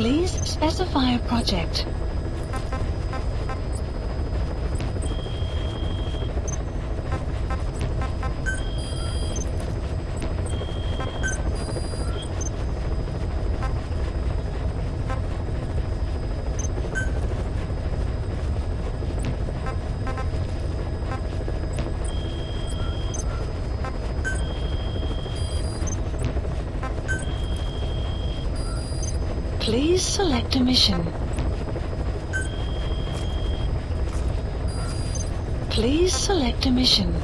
Please specify a project. Please select a mission. Please select a mission.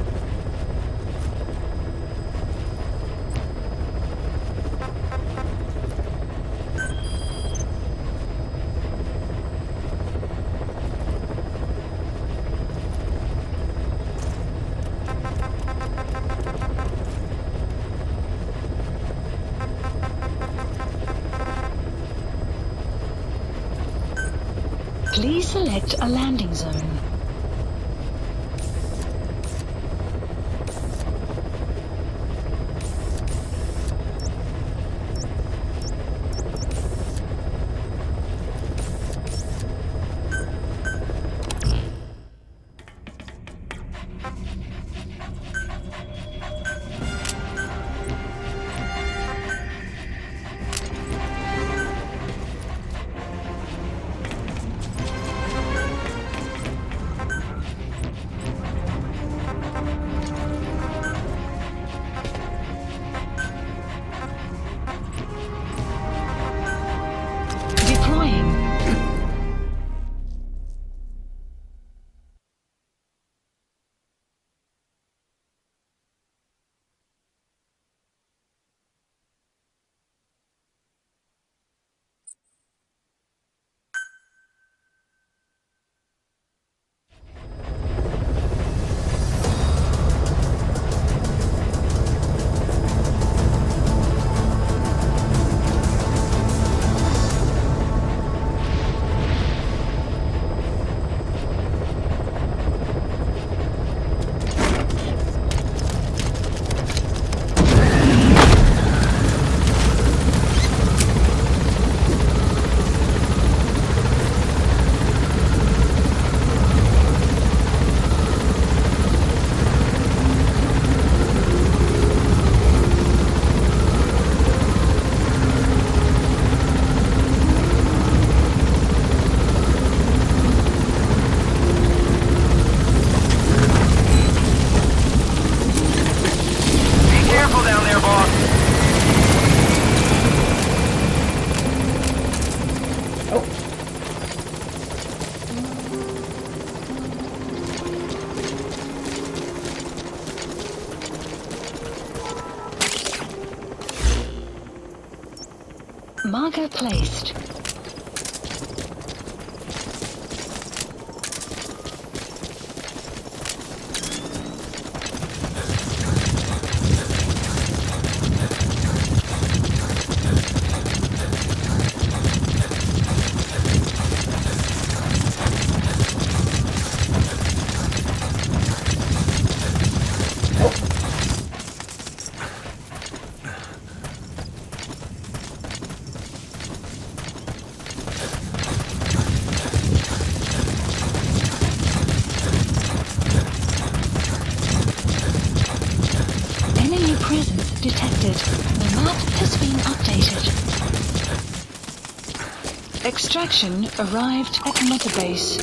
Please select a landing zone. Marker placed. Presence detected. The map has been updated. Extraction arrived at Motorbase.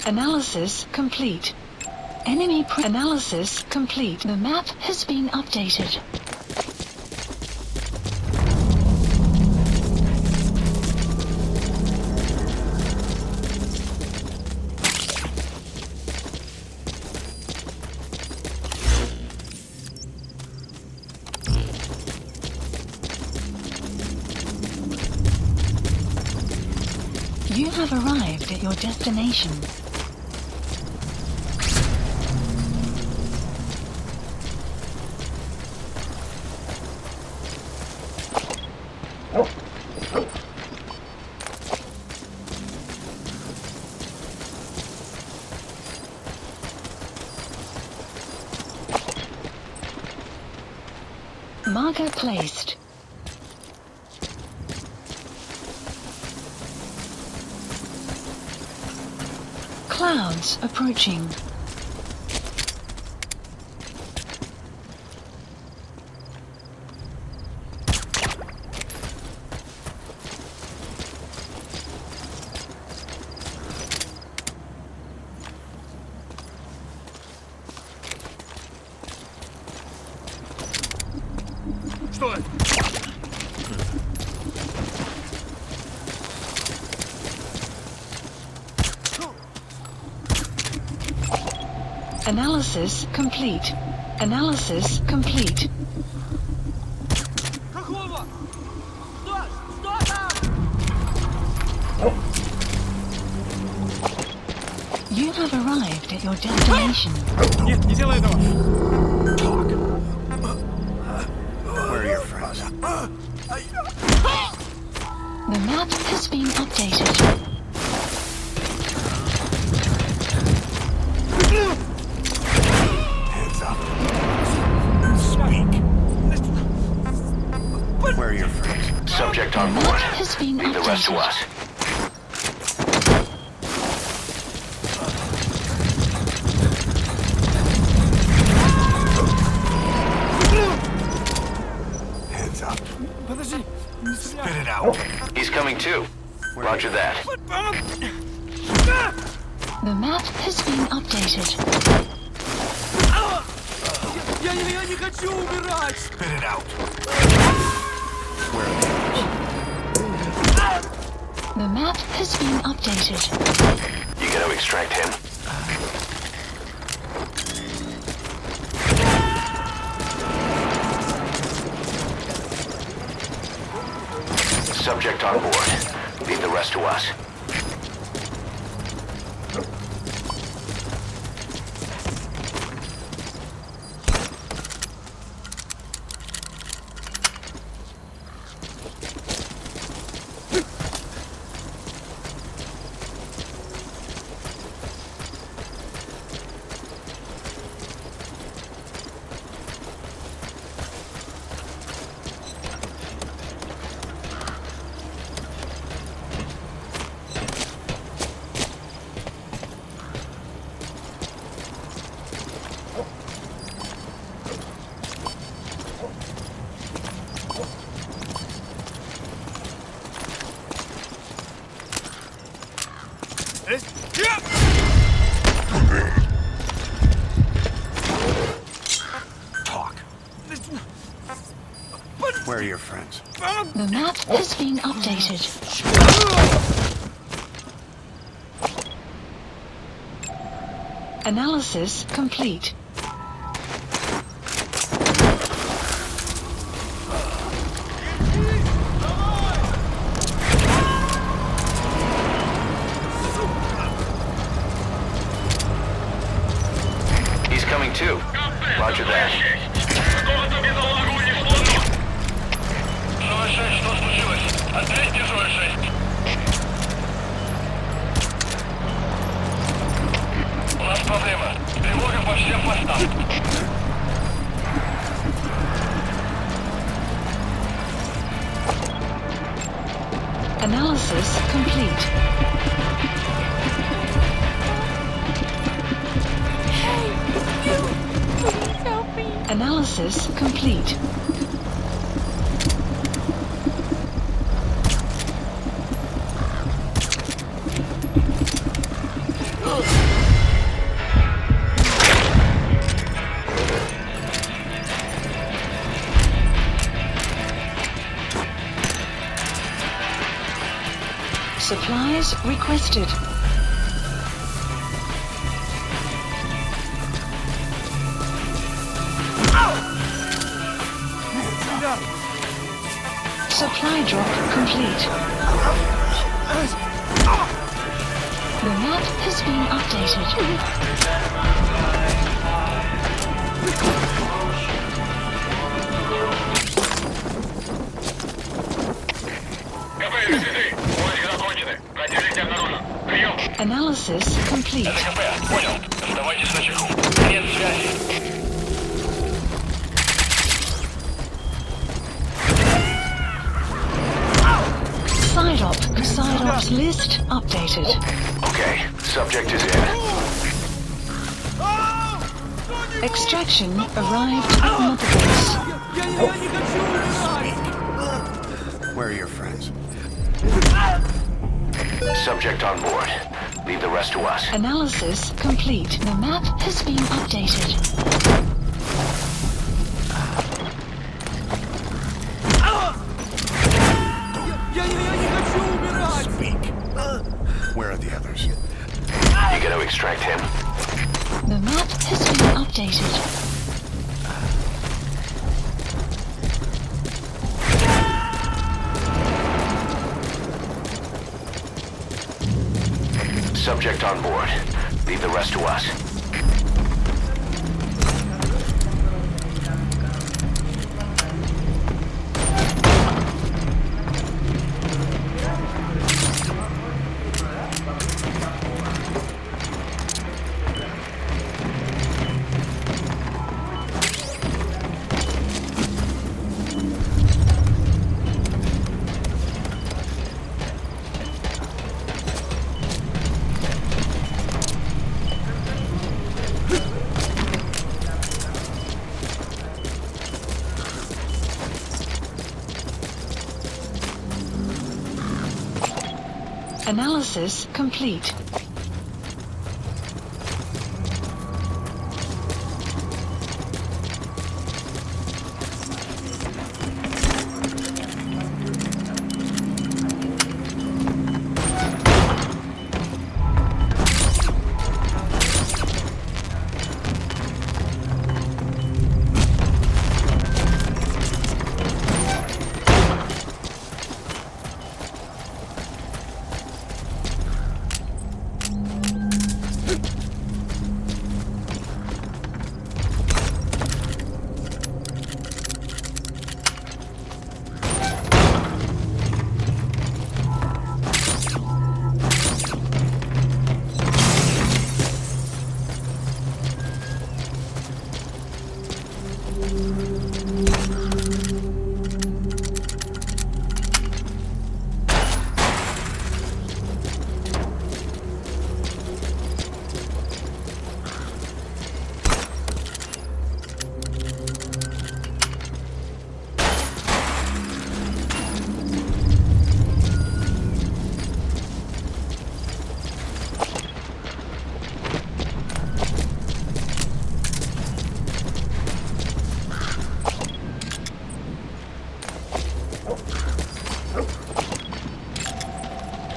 Analysis complete. Enemy analysis complete. The map has been updated. You have arrived at your destination. Marker placed. Clouds approaching. Что это? Analysis complete. Analysis complete. Какого? Что там? You have arrived at your destination. Нет, не делай этого. Where are your friends? The map has been updated. Hands up. Speak. Where are your friends? Subject The on map board. has been Leave the rest to updated. us. Hands up. Подожди, не стреляй. Spit it out. He's coming too. Roger that. The map has been updated. Я не хочу умирать. Spit it out. The map has been updated. You gotta extract him. Subject on board. Leave the rest to us. Talk. Where are your friends? The map has been updated. Analysis complete. He's coming too. Roger that. Что случилось? Ответьте, 06. У нас проблема. Тревога по всем постам. Analysis complete. Analysis complete. Supplies requested. Supply drop complete. The map has been updated. Поиски закончены. Противник обнаружен. Прием. Analysis complete. КП. Понял. Оставайтесь на чеку. Нет связи. Side ops list updated. Okay, Subject is in. Extraction arrived at Mother Base. Я не хочу умирать! Where are your friends? Subject on board. Leave the rest to us. Analysis complete. The map has been updated. Я не хочу умирать! Speak. Where are the others? You gonna extract him? The map has been updated. Subject on board. Leave the rest to us. Analysis complete.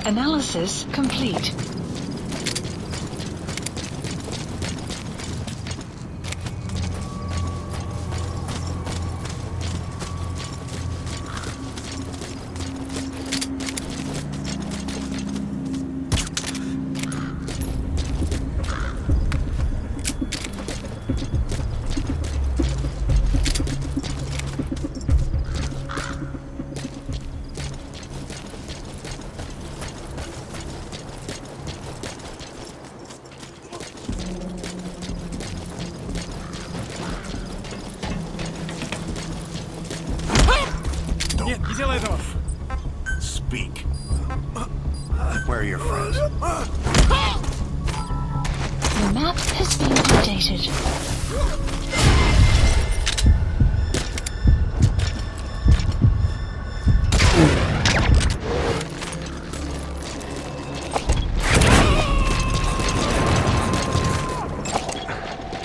Analysis complete. Нет, не делай этого! Speak. Where are your friends? The map has been updated.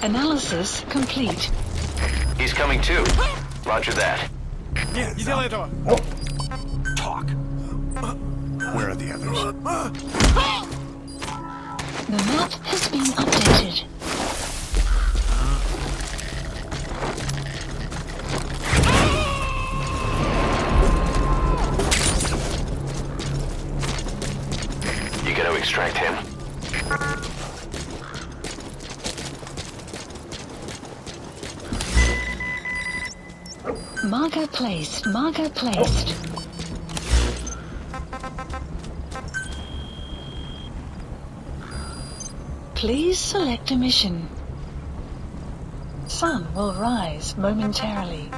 Analysis complete. He's coming too. Roger that. Нет, не делай этого! Talk. Where are the others? The map has been updated. You gonna extract him? Marker placed. Marker placed. Please select a mission. Sun will rise momentarily.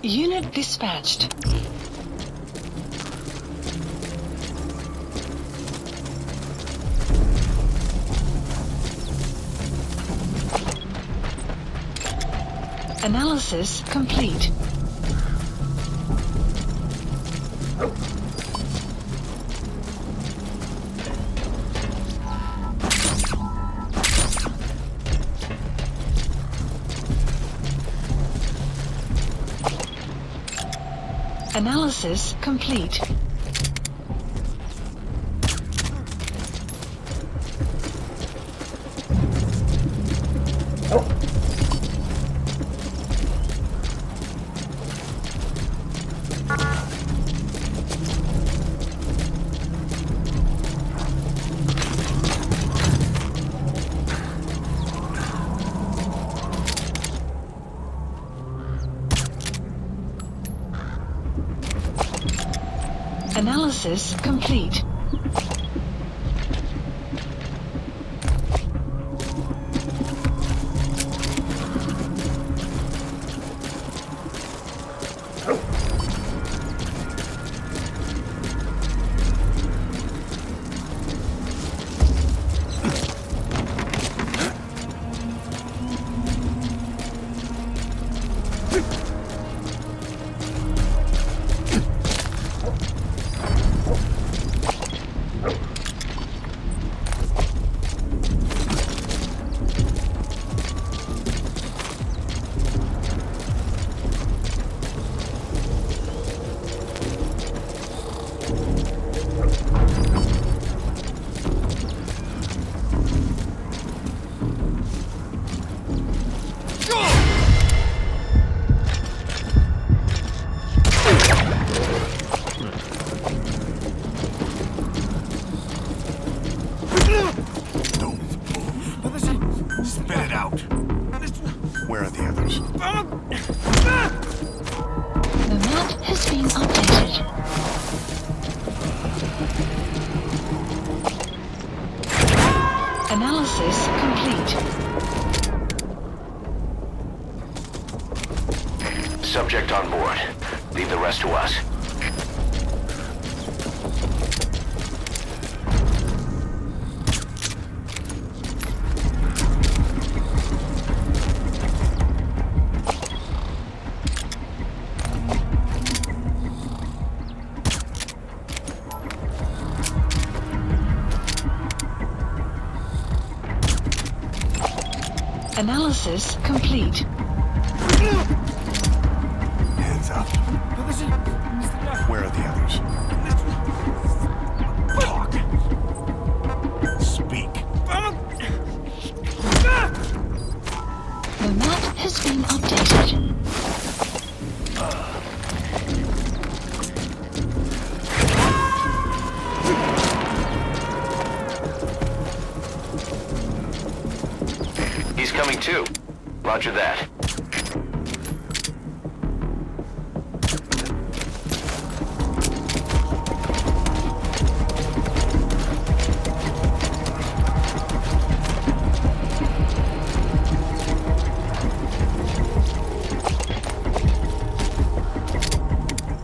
Unit dispatched. Analysis complete. Analysis complete. Analysis complete. Spit it out. Where are the others? The map has been updated. Analysis complete. Subject on board. Leave the rest to us. Analysis complete. Hands up. Where are the others? Talk. Speak. The map has been updated. He's coming too. Roger that.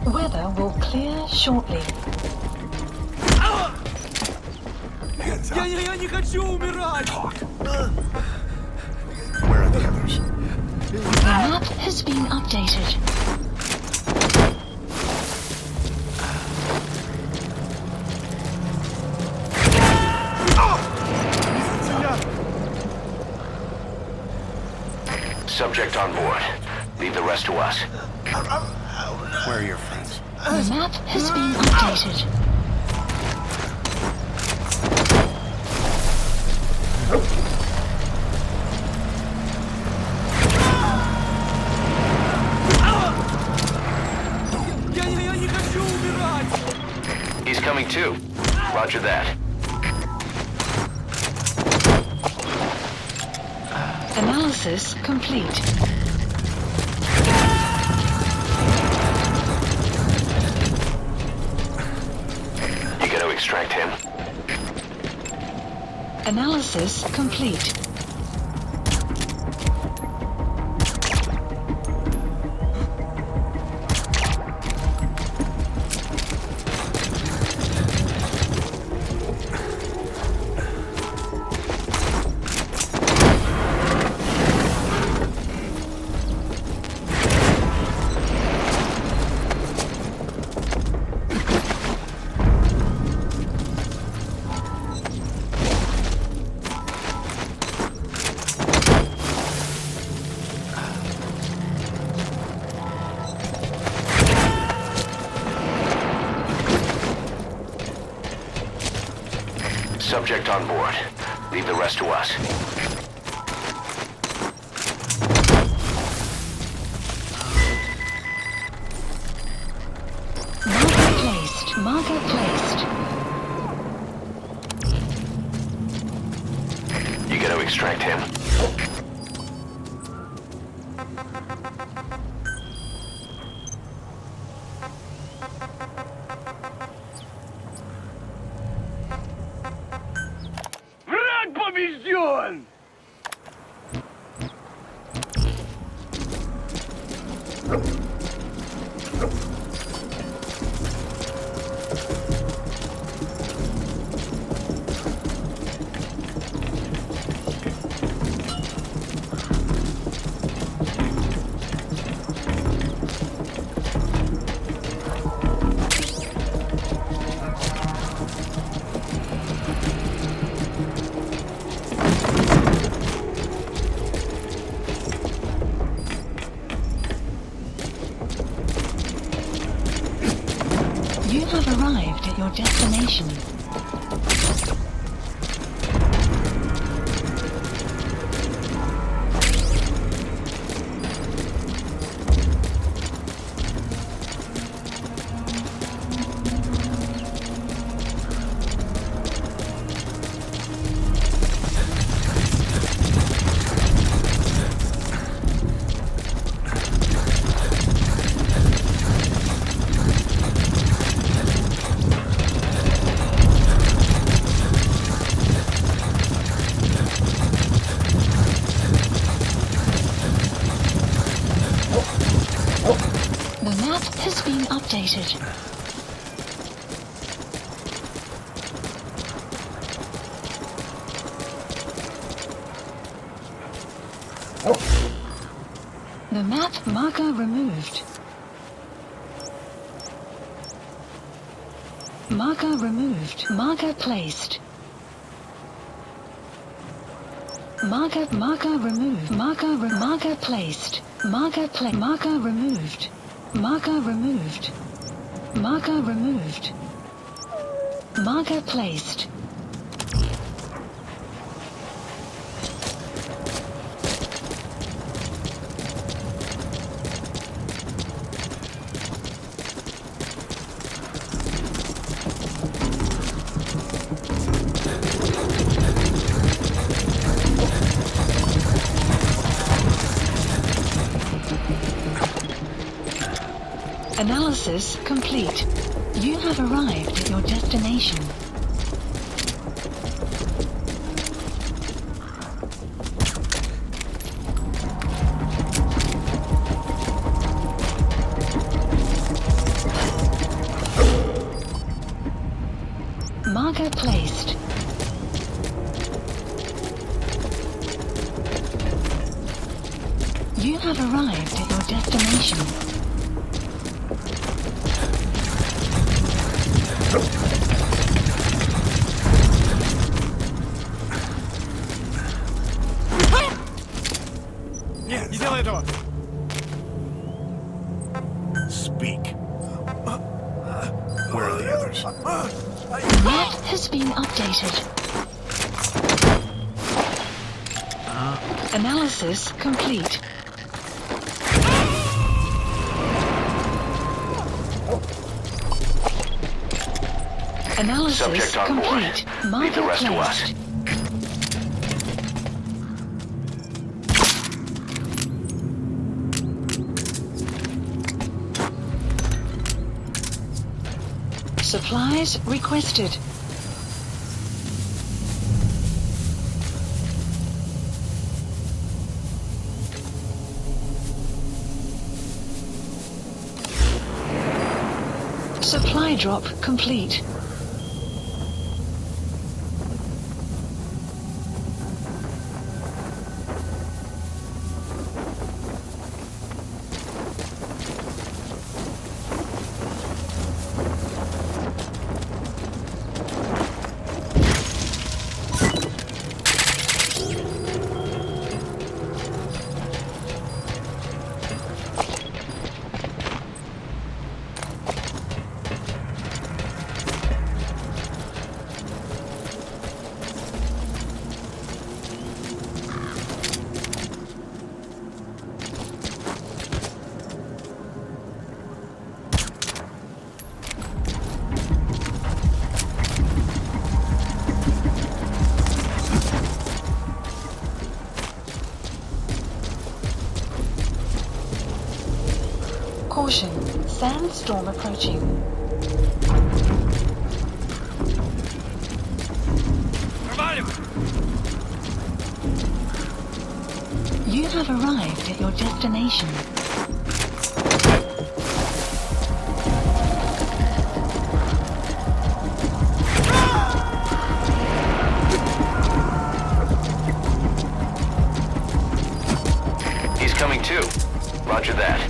Weather will clear shortly. Hands up. Я не хочу умирать! Talk. Where are the others? The map has been updated. Subject on board. Leave the rest to us. Where are your friends? The map has been updated. Я не хочу умирать! He's coming too. Roger that. Analysis complete. You got to extract him. Analysis complete. Subject on board. Leave the rest to us. Marker placed. Marker placed. You gotta extract him. Враг побежден! You have arrived at your destination. The map has been updated. The map marker removed. Marker removed. Marker placed. Marker removed. Marker placed. Marker removed. Marker removed. Marker removed. Marker placed. Analysis complete. You have arrived at your destination. Marker placed. You have arrived at your destination. Нет, не делай этого! Speak. Where are the others? The map has been updated. Analysis complete. Analysis Subject on board. complete. Leave the Marker rest to us. placed. Supplies requested. Supply drop complete. Sandstorm approaching. You have arrived at your destination. He's coming too. Roger that.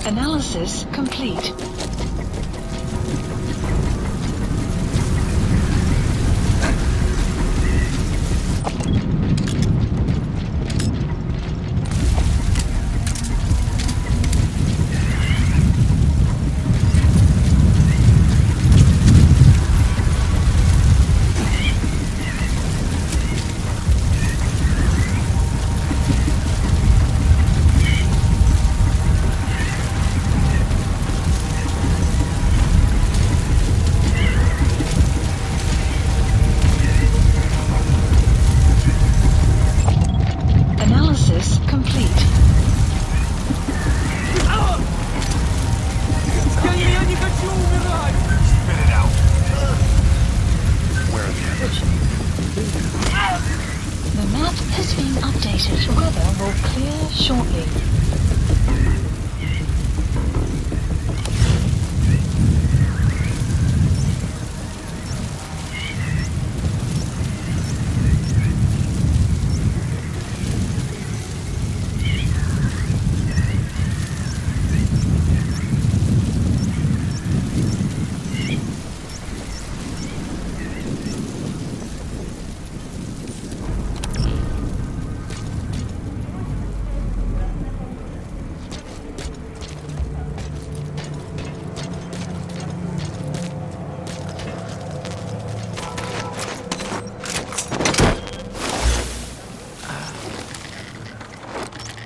Analysis complete. Analysis complete. Я не хочу умирать! Spit it out. Where are the others? The map has been updated. Weather will clear shortly.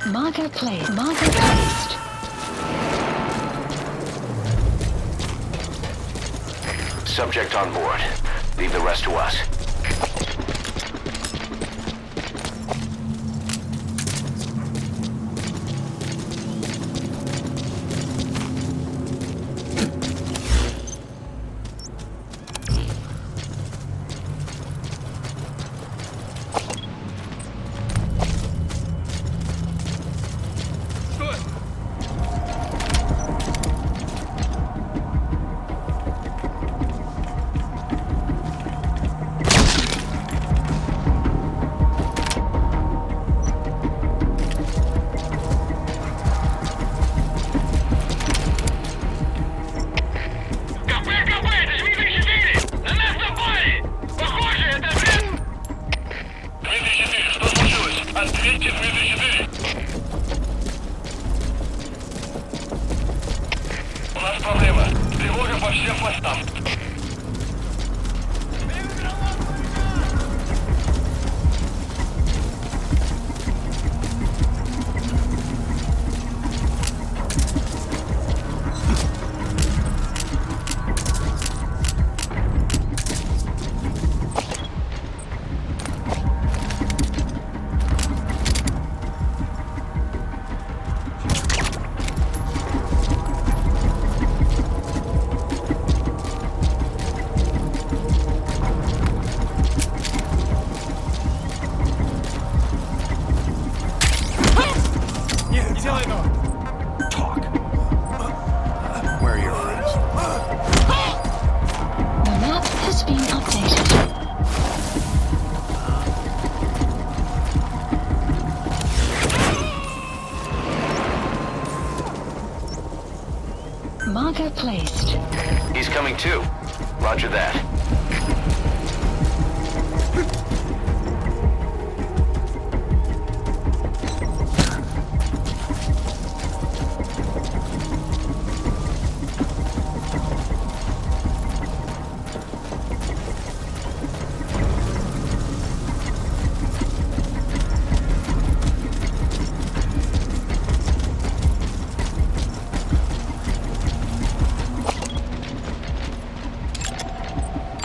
Marker placed. Marker placed. Subject on board. Leave the rest to us. Talk. Where are your friends? The map has been updated. Marker placed. He's coming too. Roger that.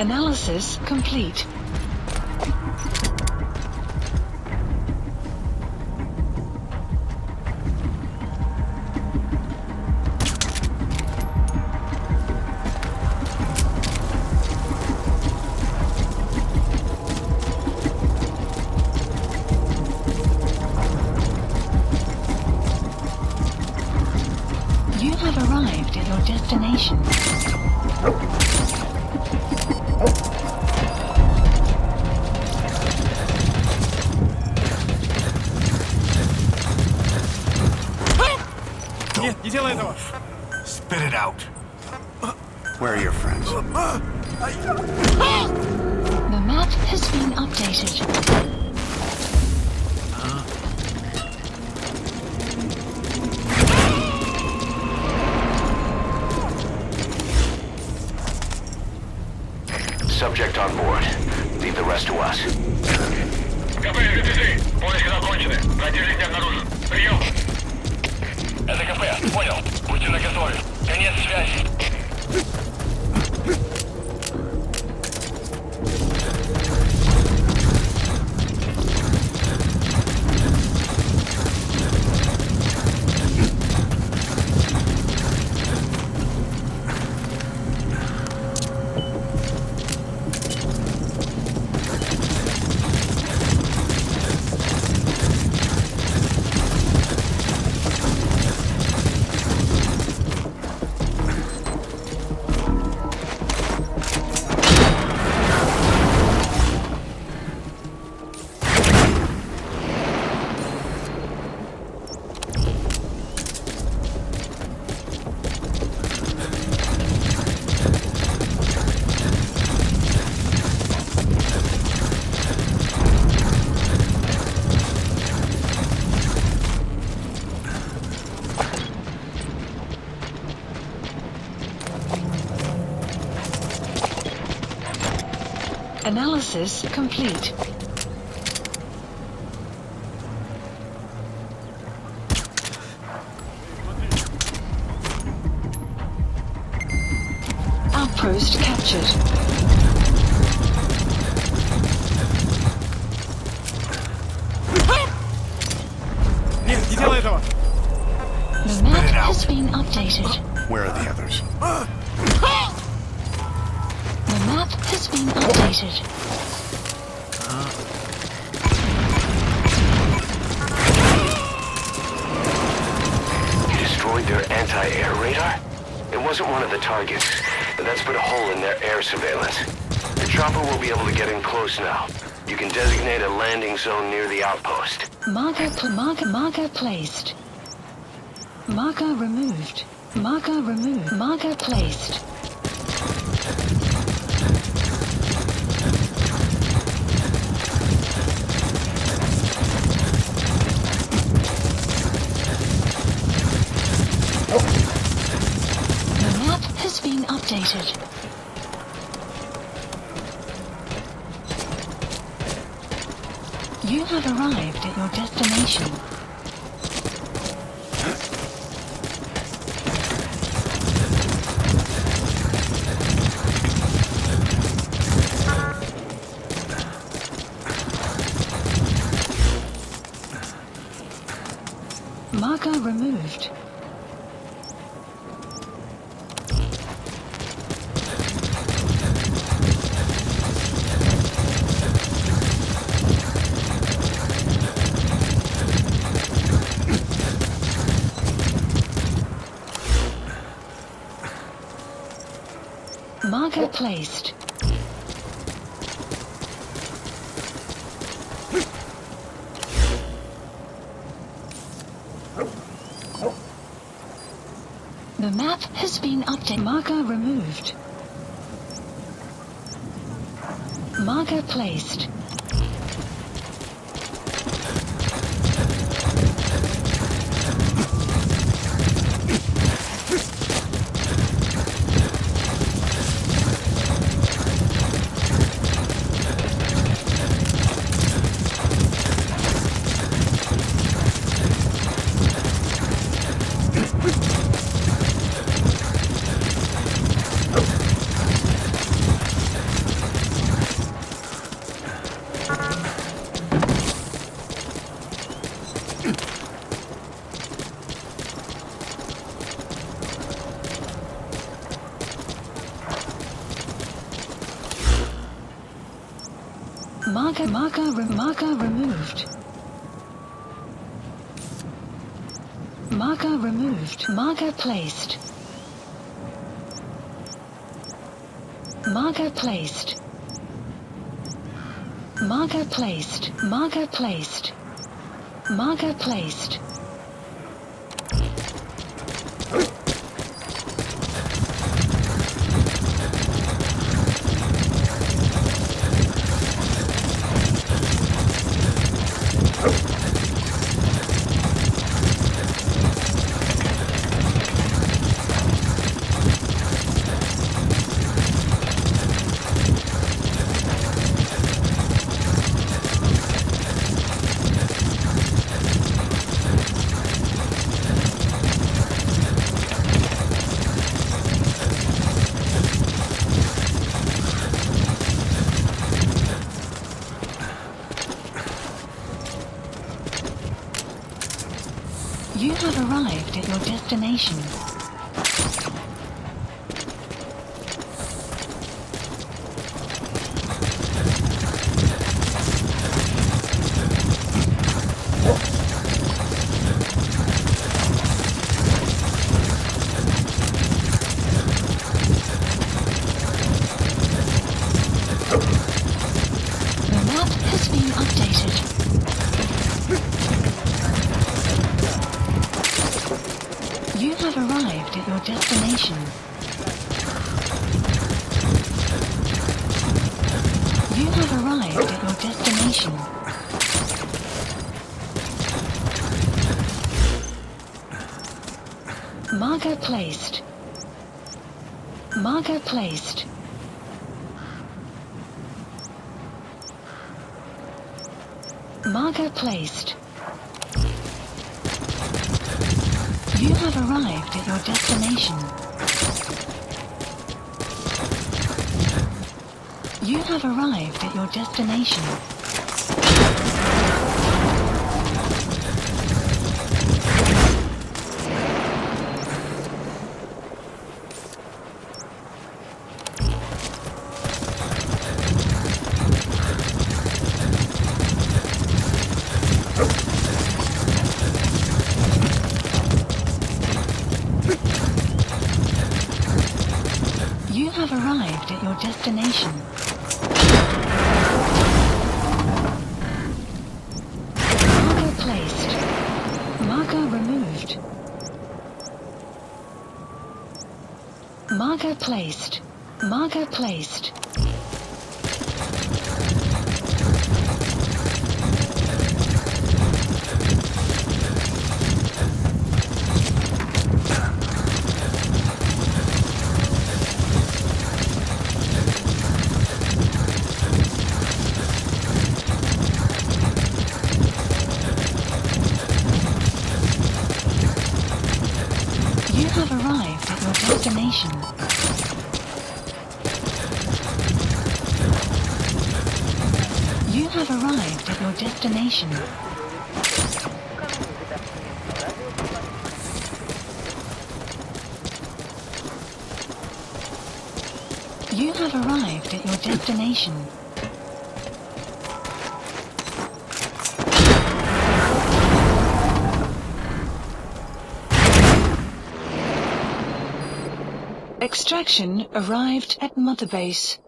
Analysis complete. You have arrived at your destination. Нет, не делай этого! Spit it out. Where are your friends? The map has been updated. Subject on board. Leave the rest to us. КП, ГТЗ. Поиски закончены. Противник не обнаружен. Прием. Это КП. Понял. Будьте наготове. Конец связи. Analysis complete. Outpost captured. Нет, не делай этого! The map has been updated. Where are the others? The map has been updated. You destroyed their anti-air radar? It wasn't one of the targets. That's put a hole in their air surveillance. The chopper will be able to get in close now. You can designate a landing zone near the outpost. Marker placed. Marker removed. Marker removed. Marker placed. The map has been updated. You have arrived at your destination. Marker removed. Marker placed. The map has been updated. Marker removed. Marker placed. Marker removed. Marker removed. Marker placed. Marker placed. Marker placed. Marker placed. Marker placed. You have arrived at your destination. The map has been updated. You have arrived at your destination. You have arrived at your destination. Marker placed. Marker placed. Marker placed. You have arrived at your destination. You have arrived at your destination. You have arrived at your destination. Marker placed. Marker removed. Marker placed. Marker placed. You have arrived at your destination. You have arrived at your destination. You have arrived at your destination. Extraction arrived at Mother Base.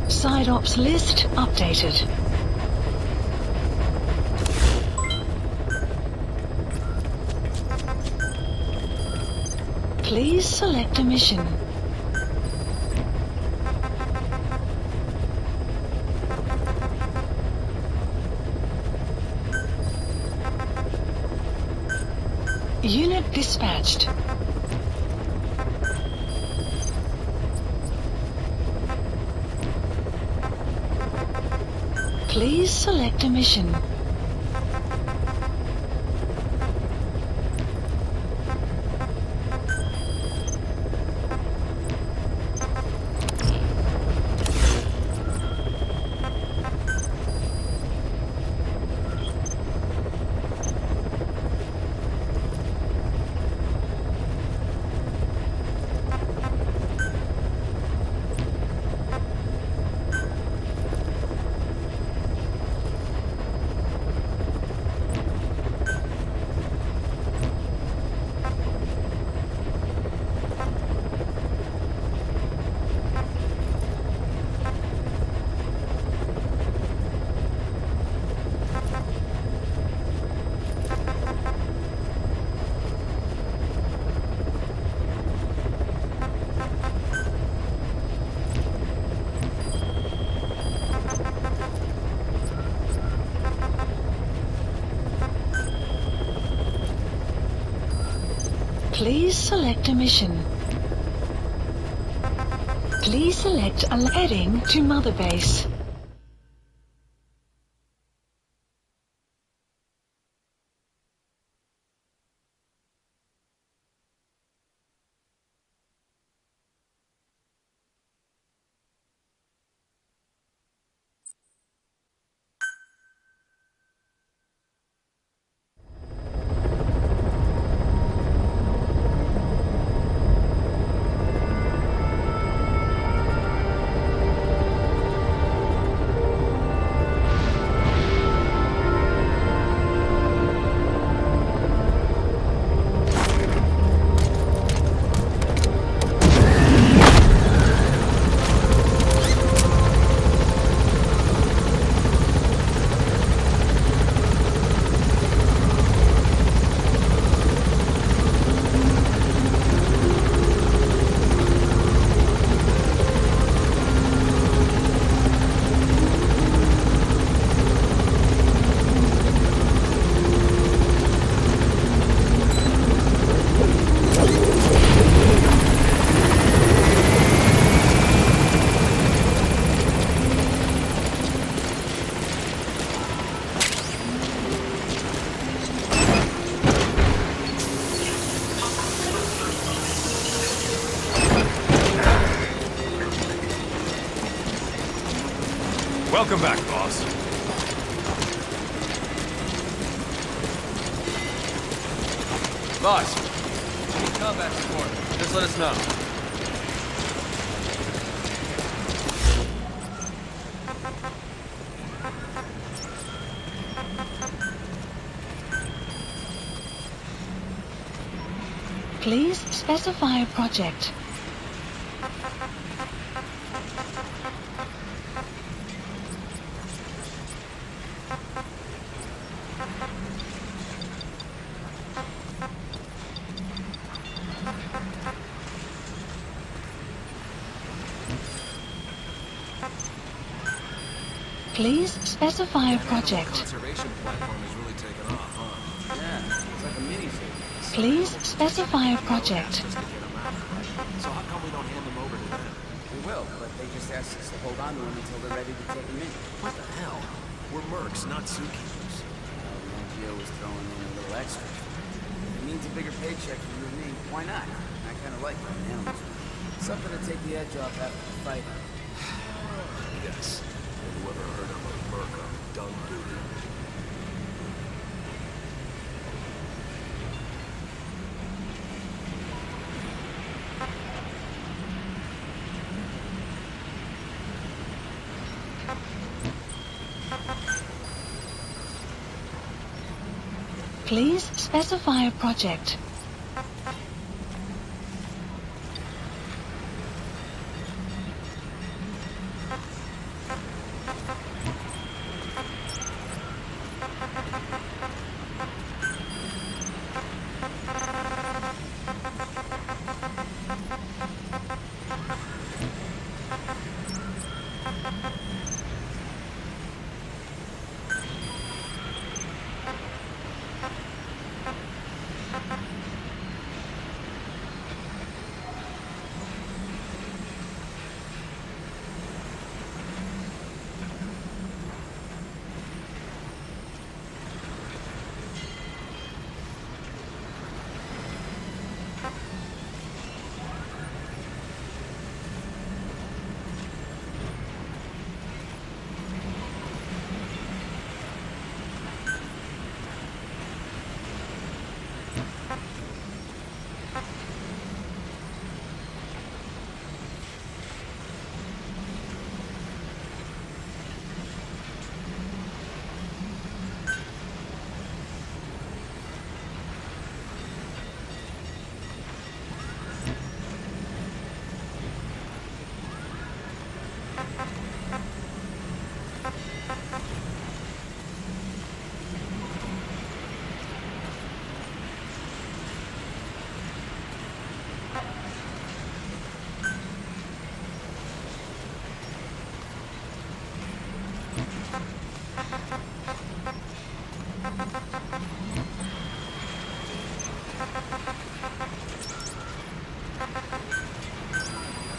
Side ops list updated. Please select a mission. Unit dispatched. Please select a mission. Please select a mission. Please select a heading to Mother Base. Welcome back, boss. Boss, need combat support. Just let us know. Please specify a project. Please specify a project. Conservation platform has really taken off, huh? Yeah, it's like a mini-series. Please specify a project. Just to get them out. So how come we don't hand them over to them? We will, but they just asked us to hold on to them until they're ready to take them in. What the hell? We're mercs, not zookeepers. The NGO was throwing in a little extra. If it means a bigger paycheck for you and me, why not? I kind of like running animals. Something to take the edge off after the fight. Yes. Whoever heard of a merc on dung duty? Please specify a project.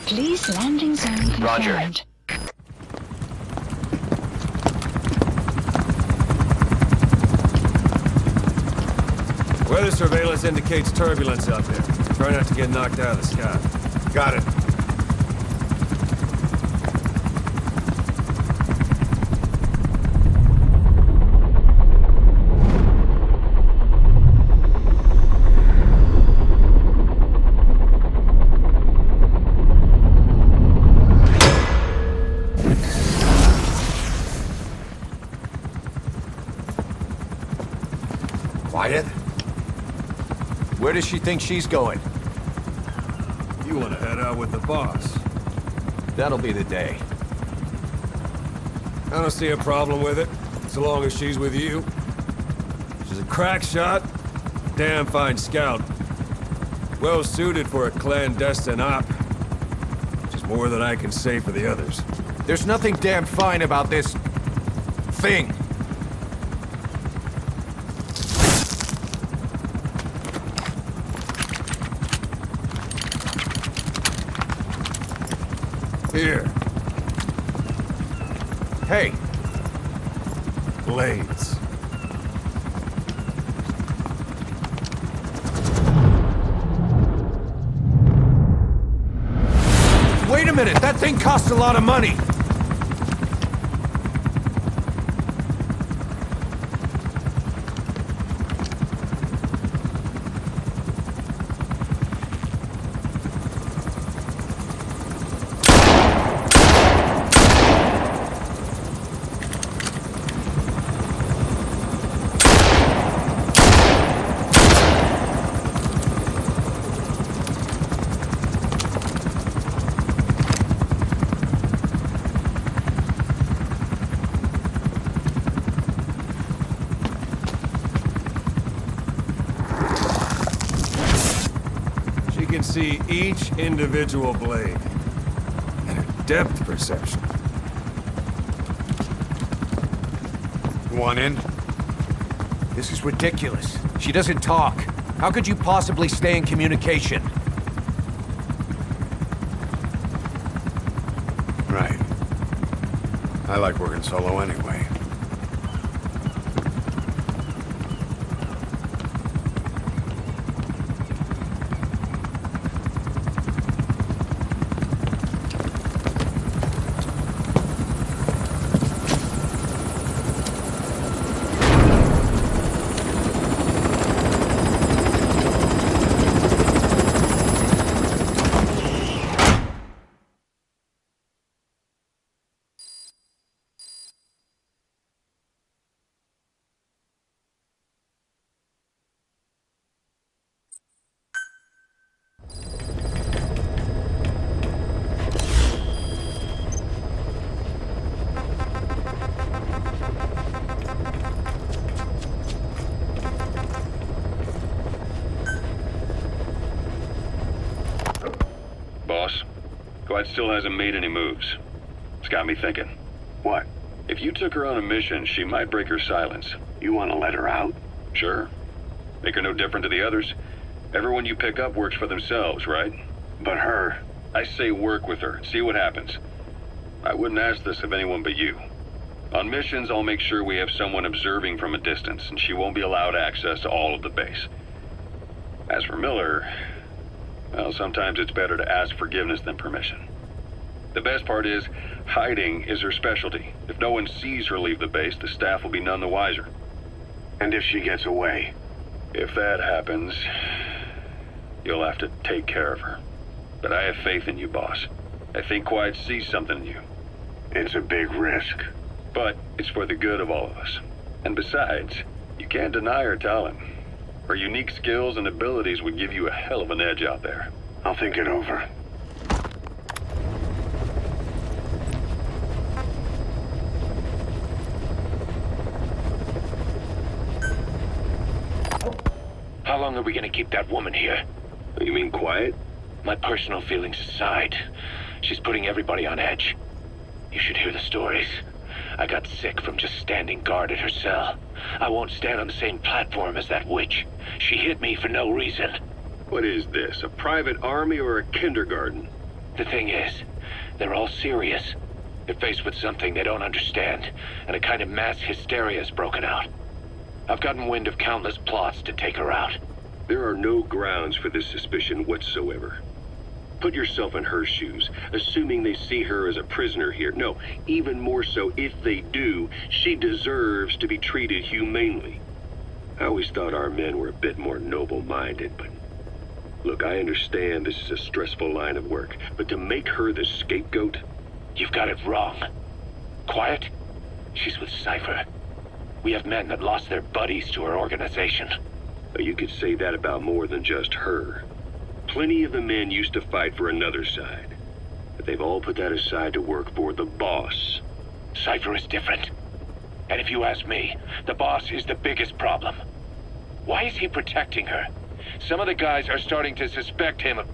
Please landing zone confirmed. Roger. Weather surveillance indicates turbulence out there. Try not to get knocked out of the sky. Got it. Quiet? Where does she think she's going? You want to head out with the boss? That'll be the day. I don't see a problem with it, so long as she's with you. She's a crack shot, damn fine scout. Well suited for a clandestine op. Which is more than I can say for the others. There's nothing damn fine about this... thing. Here. Hey, Blades. wait a minute! That thing costs a lot of money! Can see each individual blade and a depth perception. You want in? This is ridiculous. She doesn't talk. How could you possibly stay in communication? Right. I like working solo anyway. Boss, Glad still hasn't made any moves. It's got me thinking. What? If you took her on a mission, she might break her silence. You want to let her out? Sure. Make her no different to the others. Everyone you pick up works for themselves, right? But her... I say work with her, see what happens. I wouldn't ask this of anyone but you. On missions, I'll make sure we have someone observing from a distance, and she won't be allowed access to all of the base. As for Miller, well, sometimes it's better to ask forgiveness than permission. The best part is, hiding is her specialty. If no one sees her leave the base, the staff will be none the wiser. And if she gets away? If that happens, you'll have to take care of her. But I have faith in you, boss. I think Quiet sees something in you. It's a big risk. But it's for the good of all of us. And besides, you can't deny her talent. Her unique skills and abilities would give you a hell of an edge out there. I'll think it over. How long are we gonna keep that woman here? You mean Quiet? My personal feelings aside, she's putting everybody on edge. You should hear the stories. I got sick from just standing guard at her cell. I won't stand on the same platform as that witch. She hit me for no reason. What is this, a private army or a kindergarten? The thing is, they're all serious. They're faced with something they don't understand, and a kind of mass hysteria has broken out. I've gotten wind of countless plots to take her out. There are no grounds for this suspicion whatsoever. Put yourself in her shoes, assuming they see her as a prisoner here. No, even more so, if they do, she deserves to be treated humanely. I always thought our men were a bit more noble-minded, but... Look, I understand this is a stressful line of work, but to make her the scapegoat... You've got it wrong. Quiet? She's with Cypher. We have men that lost their buddies to her organization. You could say that about more than just her. Plenty of the men used to fight for another side, but they've all put that aside to work for the boss. Cypher is different. And if you ask me, the boss is the biggest problem. Why is he protecting her? Some of the guys are starting to suspect him of...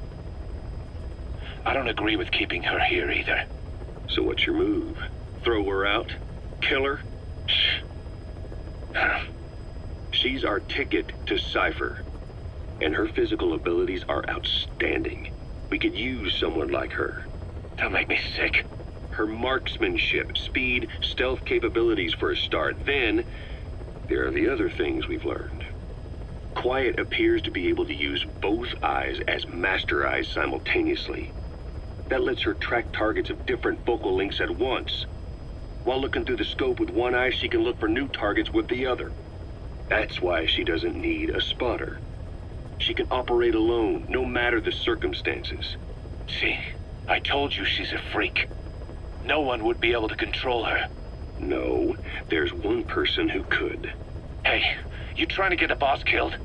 I don't agree with keeping her here either. So what's your move? Throw her out? Kill her? She's our ticket to Cypher, and her physical abilities are outstanding. We could use someone like her. Don't make me sick. Her marksmanship, speed, stealth capabilities for a start. Then, there are the other things we've learned. Quiet appears to be able to use both eyes as master eyes simultaneously. That lets her track targets of different focal lengths at once. While looking through the scope with one eye, she can look for new targets with the other. That's why she doesn't need a spotter. She can operate alone, no matter the circumstances. See, I told you she's a freak. No one would be able to control her. No, there's one person who could. Hey, you trying to get the boss killed?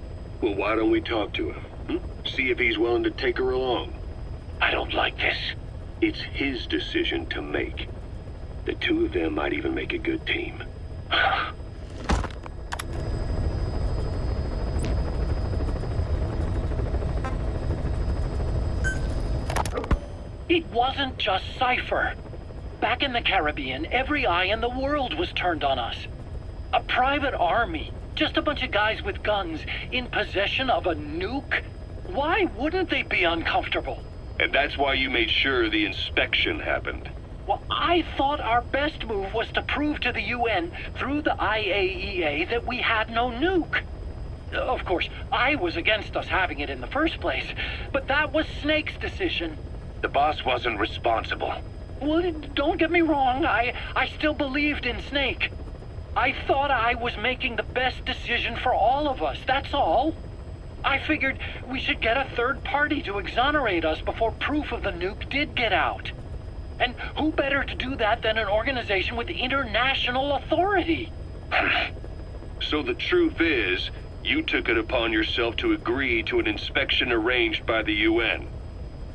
Well, why don't we talk to him? See if he's willing to take her along. I don't like this. It's his decision to make. The two of them might even make a good team. It wasn't just Cypher. Back in the Caribbean, every eye in the world was turned on us. A private army, just a bunch of guys with guns, in possession of a nuke? Why wouldn't they be uncomfortable? And that's why you made sure the inspection happened. Well, I thought our best move was to prove to the UN through the IAEA that we had no nuke. Of course, I was against us having it in the first place, but that was Snake's decision. The boss wasn't responsible. Well, don't get me wrong, I still believed in Snake. I thought I was making the best decision for all of us, that's all. I figured we should get a third party to exonerate us before proof of the nuke did get out. And who better to do that than an organization with international authority? So the truth is, you took it upon yourself to agree to an inspection arranged by the UN.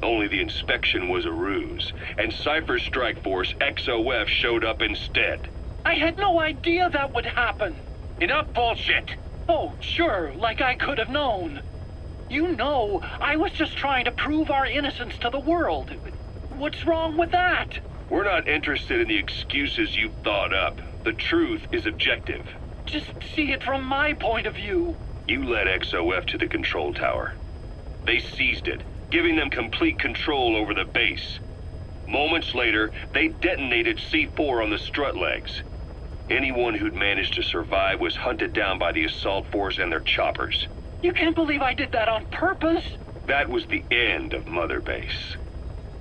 Only the inspection was a ruse, and Cypher's strike force, XOF, showed up instead. I had no idea that would happen. Enough bullshit! Oh, sure, like I could have known. You know, I was just trying to prove our innocence to the world. What's wrong with that? We're not interested in the excuses you thought up. The truth is objective. Just see it from my point of view. You led XOF to the control tower. They seized it, giving them complete control over the base. Moments later, they detonated C4 on the strut legs. Anyone who'd managed to survive was hunted down by the assault force and their choppers. You can't believe I did that on purpose. That was the end of Mother Base.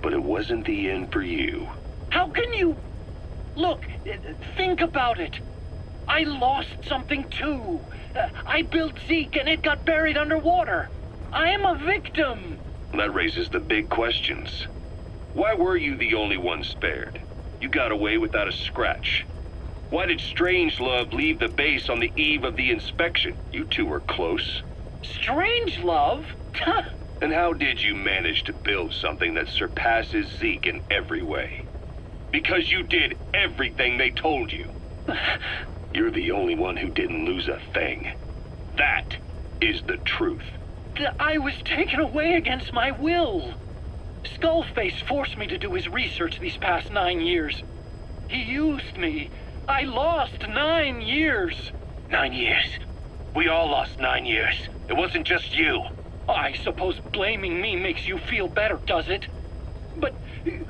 But it wasn't the end for you. How can you... Look, think about it. I lost something too. I built Zeke and it got buried underwater. I am a victim. That raises the big questions. Why were you the only one spared? You got away without a scratch. Why did Strangelove leave the base on the eve of the inspection? You two were close. Strangelove? And how did you manage to build something that surpasses Zeke in every way? Because you did everything they told you. You're the only one who didn't lose a thing. That is the truth. I was taken away against my will. Skullface forced me to do his research these past 9 years. He used me. I lost 9 years. 9 years. We all lost 9 years. It wasn't just you. I suppose blaming me makes you feel better, does it? But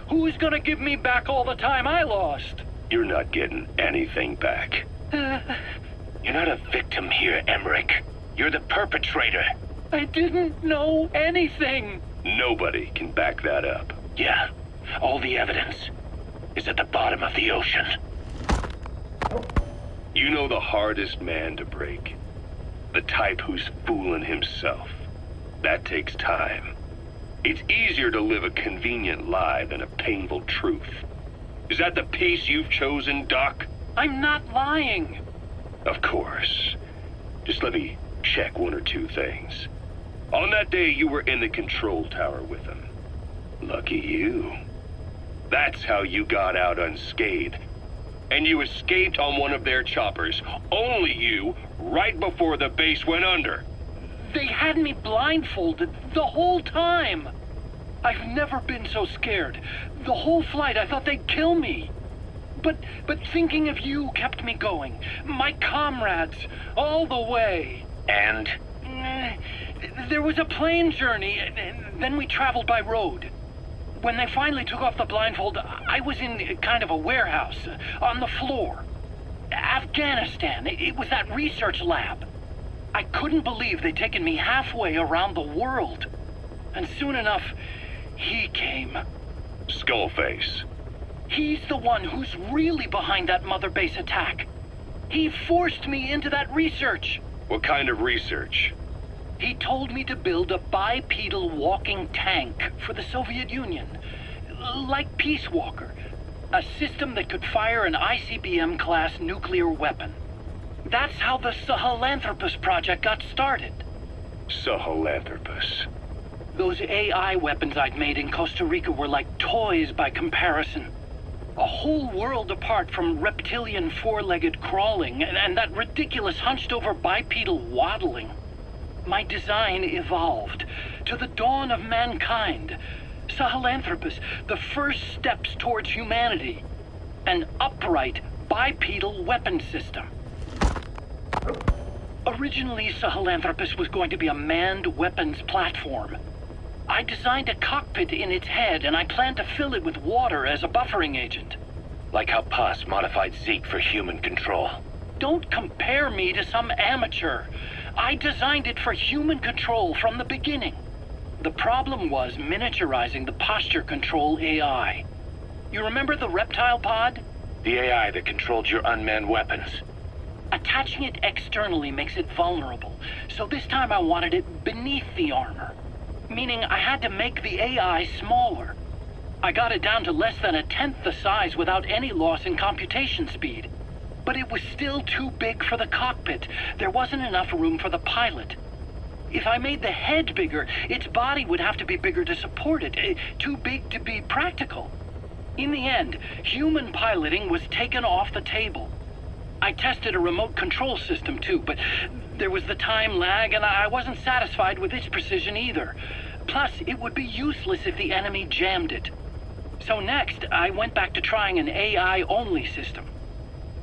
who's gonna give me back all the time I lost? You're not getting anything back. You're not a victim here, Emmerich. You're the perpetrator. I didn't know anything. Nobody can back that up. Yeah, all the evidence is at the bottom of the ocean. You know the hardest man to break. The type who's fooling himself. That takes time. It's easier to live a convenient lie than a painful truth. Is that the piece you've chosen, Doc? I'm not lying. Of course. Just let me check one or two things. On that day, you were in the control tower with them. Lucky you. That's how you got out unscathed. And you escaped on one of their choppers. Only you, right before the base went under. They had me blindfolded the whole time. I've never been so scared. The whole flight, I thought they'd kill me. But thinking of you kept me going. My comrades, all the way. And? There was a plane journey, and then we traveled by road. When they finally took off the blindfold, I was in kind of a warehouse, on the floor. Afghanistan, it was that research lab. I couldn't believe they'd taken me halfway around the world. And soon enough, he came. Skullface. He's the one who's really behind that Mother Base attack. He forced me into that research. What kind of research? He told me to build a bipedal walking tank for the Soviet Union. Like Peace Walker. A system that could fire an ICBM-class nuclear weapon. That's how the Sahelanthropus project got started. Sahelanthropus. Those AI weapons I'd made in Costa Rica were like toys by comparison. A whole world apart from reptilian four-legged crawling and that ridiculous hunched-over bipedal waddling. My design evolved to the dawn of mankind. Sahelanthropus, the first steps towards humanity. An upright bipedal weapon system. Originally, Sahelanthropus was going to be a manned weapons platform. I designed a cockpit in its head, and I planned to fill it with water as a buffering agent. Like how Paz modified Zeke for human control. Don't compare me to some amateur. I designed it for human control from the beginning. The problem was miniaturizing the posture control AI. You remember the reptile pod? The AI that controlled your unmanned weapons. Attaching it externally makes it vulnerable, so this time I wanted it beneath the armor. Meaning I had to make the AI smaller. I got it down to less than 1/10 the size without any loss in computation speed. But it was still too big for the cockpit. There wasn't enough room for the pilot. If I made the head bigger, its body would have to be bigger to support it. Too big to be practical. In the end, human piloting was taken off the table. I tested a remote control system too, but there was the time lag and I wasn't satisfied with its precision either. Plus, it would be useless if the enemy jammed it. So next, I went back to trying an AI-only system.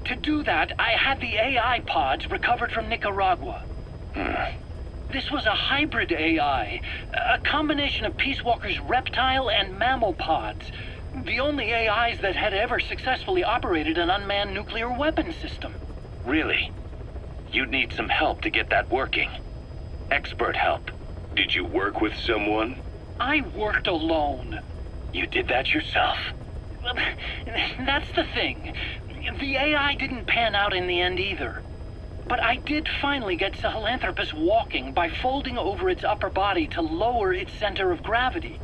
To do that, I had the AI pods recovered from Nicaragua. This was a hybrid AI, a combination of Peace Walker's reptile and mammal pods. The only AIs that had ever successfully operated an unmanned nuclear weapon system. Really? You'd need some help to get that working. Expert help. Did you work with someone? I worked alone. You did that yourself? Well, that's the thing. The AI didn't pan out in the end either. But I did finally get Sahelanthropus walking by folding over its upper body to lower its center of gravity.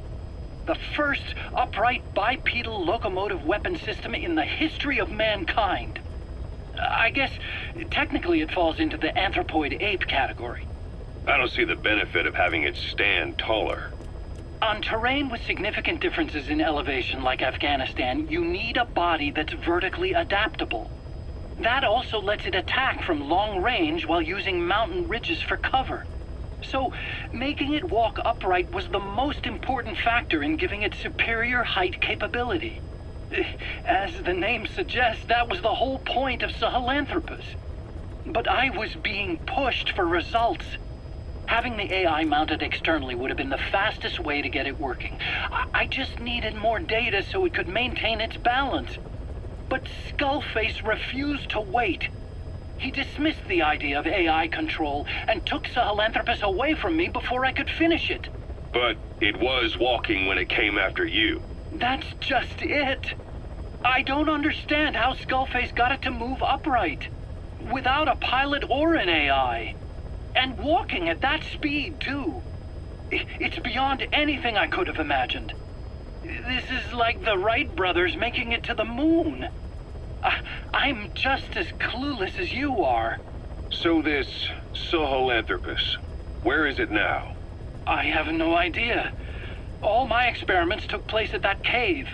The first upright bipedal locomotive weapon system in the history of mankind. I guess technically it falls into the anthropoid ape category. I don't see the benefit of having it stand taller. On terrain with significant differences in elevation like Afghanistan, you need a body that's vertically adaptable. That also lets it attack from long range while using mountain ridges for cover. So, making it walk upright was the most important factor in giving it superior height capability. As the name suggests, that was the whole point of Sahelanthropus. But I was being pushed for results. Having the AI mounted externally would have been the fastest way to get it working. I just needed more data so it could maintain its balance. But Skullface refused to wait. He dismissed the idea of AI control and took Sahelanthropus away from me before I could finish it. But it was walking when it came after you. That's just it. I don't understand how Skullface got it to move upright, without a pilot or an AI. And walking at that speed, too. It's beyond anything I could have imagined. This is like the Wright brothers making it to the moon. I'm just as clueless as you are. So this Sahelanthropus, where is it now? I have no idea. All my experiments took place at that cave.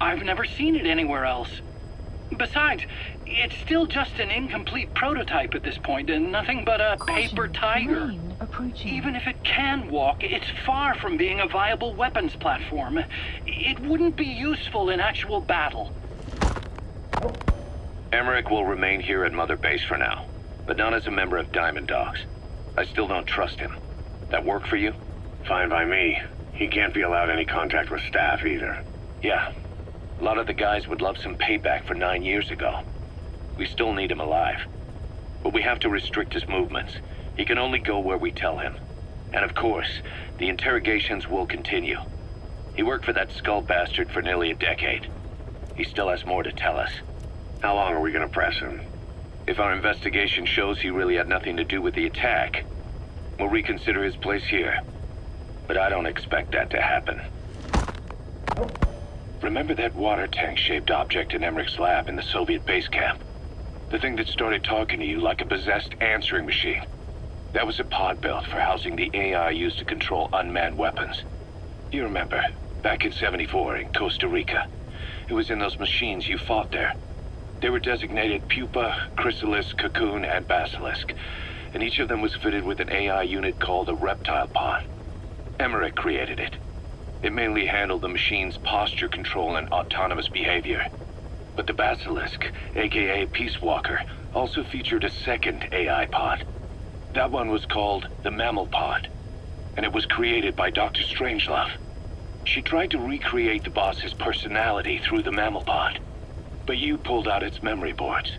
I've never seen it anywhere else. Besides, it's still just an incomplete prototype at this point, and nothing but a paper tiger. Even if it can walk, it's far from being a viable weapons platform. It wouldn't be useful in actual battle. Emmerich will remain here at Mother Base for now, but not as a member of Diamond Dogs. I still don't trust him. That work for you? Fine by me. He can't be allowed any contact with staff either. Yeah. A lot of the guys would love some payback for 9 years ago. We still need him alive. But we have to restrict his movements. He can only go where we tell him. And of course, the interrogations will continue. He worked for that skull bastard for nearly a decade. He still has more to tell us. How long are we gonna press him? If our investigation shows he really had nothing to do with the attack, we'll reconsider his place here. But I don't expect that to happen. Remember that water tank-shaped object in Emmerich's lab in the Soviet base camp? The thing that started talking to you like a possessed answering machine. That was a pod built for housing the AI used to control unmanned weapons. You remember, back in '74 in Costa Rica. It was in those machines you fought there. They were designated Pupa, Chrysalis, Cocoon, and Basilisk, and each of them was fitted with an AI unit called a reptile pod. Emmerich created it. It mainly handled the machine's posture control and autonomous behavior. But the Basilisk, aka Peace Walker, also featured a second AI pod. That one was called the Mammal Pod, and it was created by Dr. Strangelove. She tried to recreate the boss's personality through the Mammal Pod, but you pulled out its memory boards.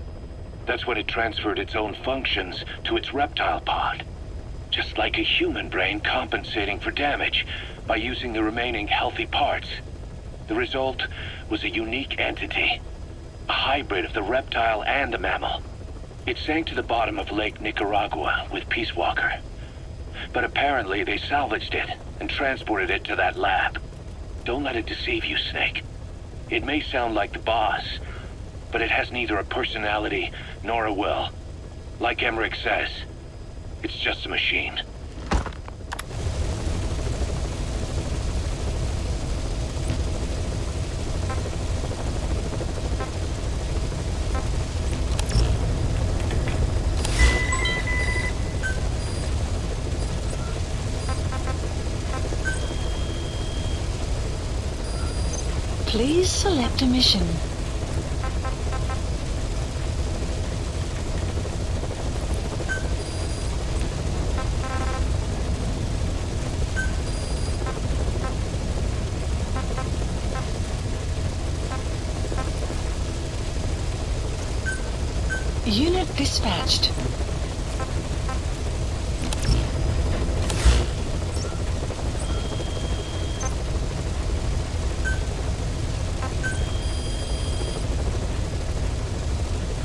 That's when it transferred its own functions to its reptile pod. Just like a human brain compensating for damage by using the remaining healthy parts. The result was a unique entity, a hybrid of the reptile and the mammal. It sank to the bottom of Lake Nicaragua with Peace Walker. But apparently they salvaged it and transported it to that lab. Don't let it deceive you, Snake. It may sound like the boss, but it has neither a personality nor a will. Like Emmerich says, it's just a machine. Please select a mission. Unit dispatched.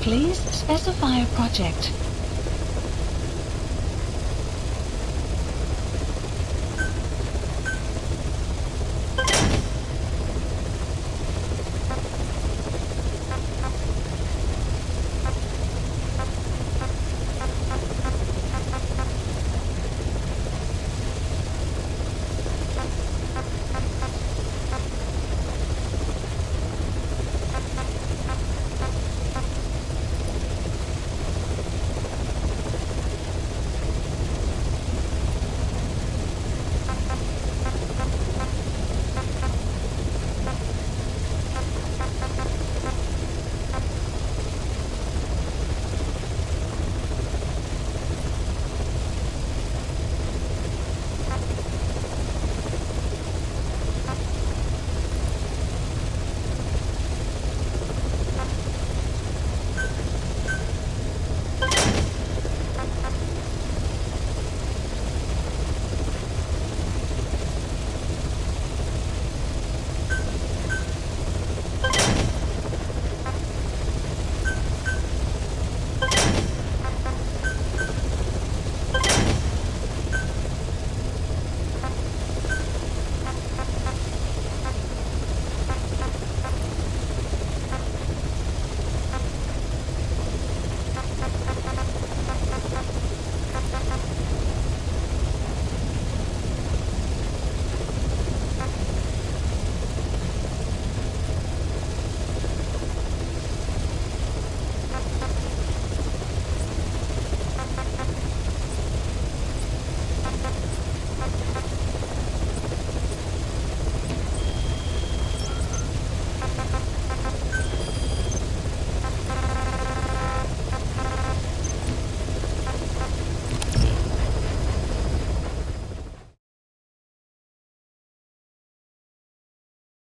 Please specify a project.